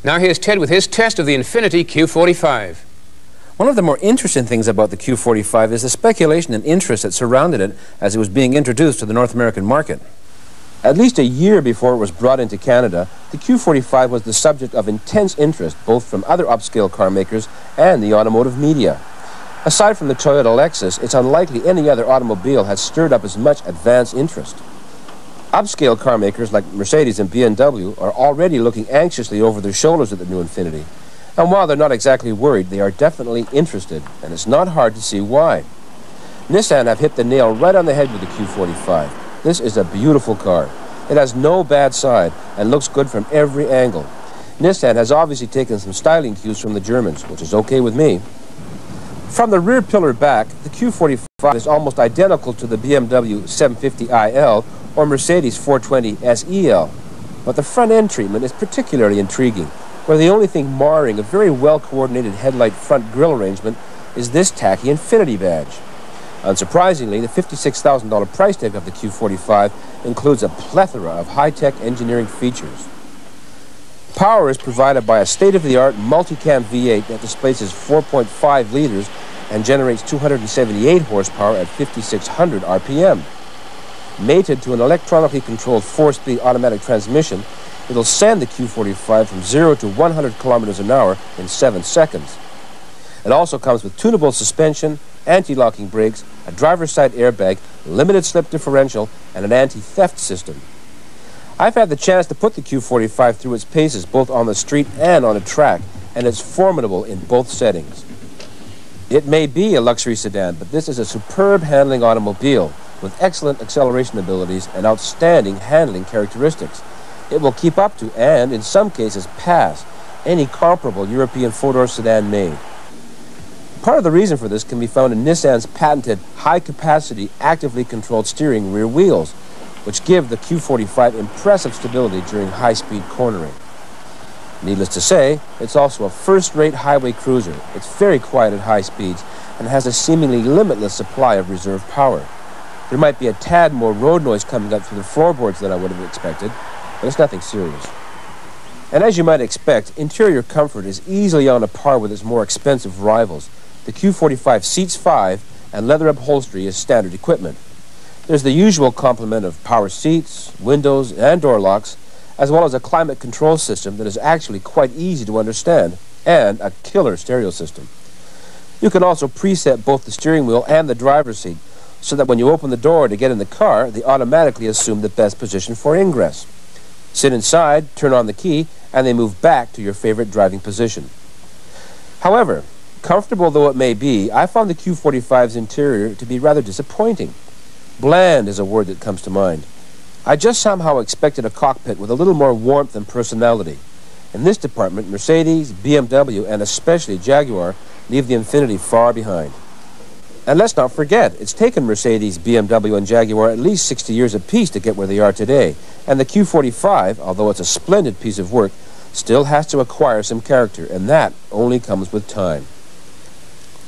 Now here's Ted with his test of the Infiniti Q45. One of the more interesting things about the Q45 is the speculation and interest that surrounded it as it was being introduced to the North American market. At least a year before it was brought into Canada, the Q45 was the subject of intense interest both from other upscale car makers and the automotive media. Aside from the Toyota Lexus, it's unlikely any other automobile has stirred up as much advance interest. Upscale car makers like Mercedes and BMW are already looking anxiously over their shoulders at the new Infiniti. And while they're not exactly worried, they are definitely interested, and it's not hard to see why. Nissan have hit the nail right on the head with the Q45. This is a beautiful car. It has no bad side and looks good from every angle. Nissan has obviously taken some styling cues from the Germans, which is okay with me. From the rear pillar back, the Q45 is almost identical to the BMW 750iL or Mercedes 420 SEL. But the front end treatment is particularly intriguing, where the only thing marring a very well-coordinated headlight front grille arrangement is this tacky Infiniti badge. Unsurprisingly, the $56,000 price tag of the Q45 includes a plethora of high-tech engineering features. Power is provided by a state-of-the-art multicam V8 that displaces 4.5 liters and generates 278 horsepower at 5,600 RPM. Mated to an electronically controlled 4-speed automatic transmission, it'll send the Q45 from 0 to 100 kilometers an hour in 7 seconds. It also comes with tunable suspension, anti-locking brakes, a driver's side airbag, limited slip differential, and an anti-theft system. I've had the chance to put the Q45 through its paces both on the street and on a track, and it's formidable in both settings. It may be a luxury sedan, but this is a superb handling automobile with excellent acceleration abilities and outstanding handling characteristics. It will keep up to, and in some cases pass, any comparable European four-door sedan made. Part of the reason for this can be found in Nissan's patented high-capacity, actively controlled steering rear wheels, which give the Q45 impressive stability during high-speed cornering. Needless to say, it's also a first-rate highway cruiser. It's very quiet at high speeds and has a seemingly limitless supply of reserve power. There might be a tad more road noise coming up through the floorboards than I would have expected, but it's nothing serious. And as you might expect, interior comfort is easily on a par with its more expensive rivals. The Q45 seats 5 and leather upholstery is standard equipment. There's the usual complement of power seats, windows, and door locks, as well as a climate control system that is actually quite easy to understand, and a killer stereo system. You can also preset both the steering wheel and the driver's seat, so that when you open the door to get in the car, they automatically assume the best position for ingress. Sit inside, turn on the key, and they move back to your favorite driving position. However, comfortable though it may be, I found the Q45's interior to be rather disappointing. Bland is a word that comes to mind. I just somehow expected a cockpit with a little more warmth and personality. In this department, Mercedes, BMW, and especially Jaguar leave the Infiniti far behind. And let's not forget, it's taken Mercedes, BMW, and Jaguar at least 60 years apiece to get where they are today. And the Q45, although it's a splendid piece of work, still has to acquire some character, and that only comes with time.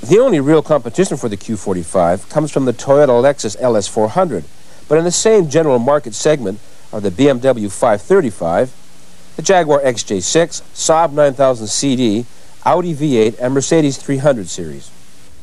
The only real competition for the Q45 comes from the Toyota Lexus LS400, but in the same general market segment are the BMW 535, the Jaguar XJ6, Saab 9000 CD, Audi V8, and Mercedes 300 series.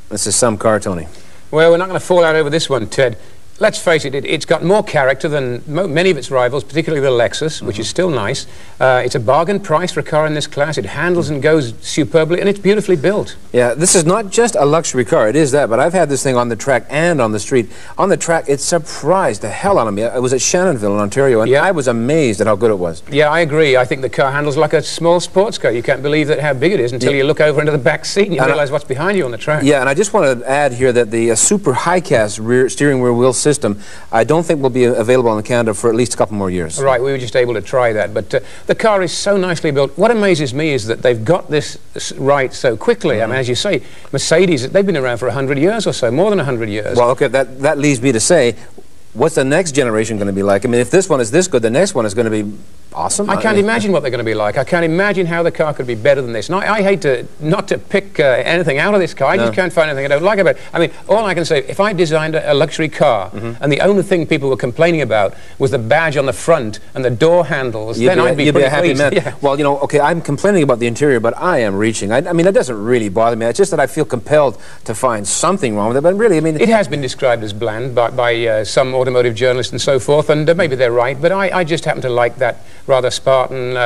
This is some car, Tony. Well, we're not going to fall out over this one, Ted. Let's face it, it's got more character than many of its rivals, particularly the Lexus, which is still nice. It's a bargain price for a car in this class. It handles and goes superbly, and it's beautifully built. Yeah, this is not just a luxury car. It is that, but I've had this thing on the track and on the street. On the track, it surprised the hell out of me. I was at Shannonville in Ontario, and I was amazed at how good it was. Yeah, I agree. I think the car handles like a small sports car. You can't believe how big it is until you look over into the back seat and you realize what's behind you on the track. Yeah, and I just want to add here that the super high-cast steering rear wheel system, I don't think will be available in Canada for at least a couple more years. Right, we were just able to try that. But the car is so nicely built. What amazes me is that they've got this right so quickly. I mean, as you say, Mercedes, they've been around for 100 years or so, more than 100 years. Well, okay, that leads me to say, what's the next generation going to be like? I mean, if this one is this good, the next one is going to be awesome. I can't imagine what they're going to be like. I can't imagine how the car could be better than this. And I hate not to pick anything out of this car. I just can't find anything I don't like about it. I mean, all I can say, if I designed a luxury car and the only thing people were complaining about was the badge on the front and the door handles, then I'd be pretty happy pleased. man. Yeah. Well, you know, okay, I'm complaining about the interior, but I am reaching. I mean, it doesn't really bother me. It's just that I feel compelled to find something wrong with it. But really, I mean, it has been described as bland by some automotive journalists and so forth, and maybe they're right, but I just happen to like that rather Spartan.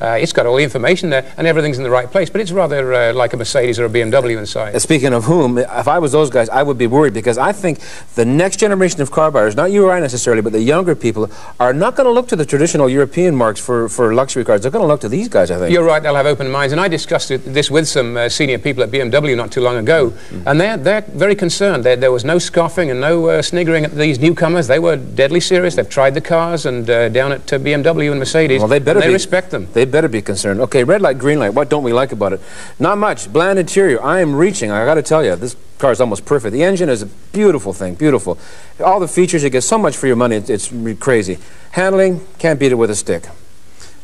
It's got all the information there, and everything's in the right place, but it's rather like a Mercedes or a BMW inside. Speaking of whom, if I was those guys, I would be worried, because I think the next generation of car buyers, not you or I necessarily, but the younger people, are not going to look to the traditional European marks for luxury cars. They're going to look to these guys, I think. You're right, they'll have open minds, and I discussed this with some senior people at BMW not too long ago, and they're very concerned. There was no scoffing and no sniggering at these newcomers. They were deadly serious. They've tried the cars, and down at BMW and Mercedes, well, they respect them. They better be concerned. Okay, red light, green light. What don't we like about it? Not much. Bland interior. I am reaching. I got to tell you, this car is almost perfect. The engine is a beautiful thing. Beautiful. All the features, you get so much for your money. It's crazy. Handling, can't beat it with a stick.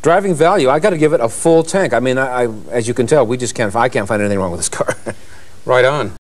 Driving value, I got to give it a full tank. I mean, as you can tell, I can't find anything wrong with this car. Right on.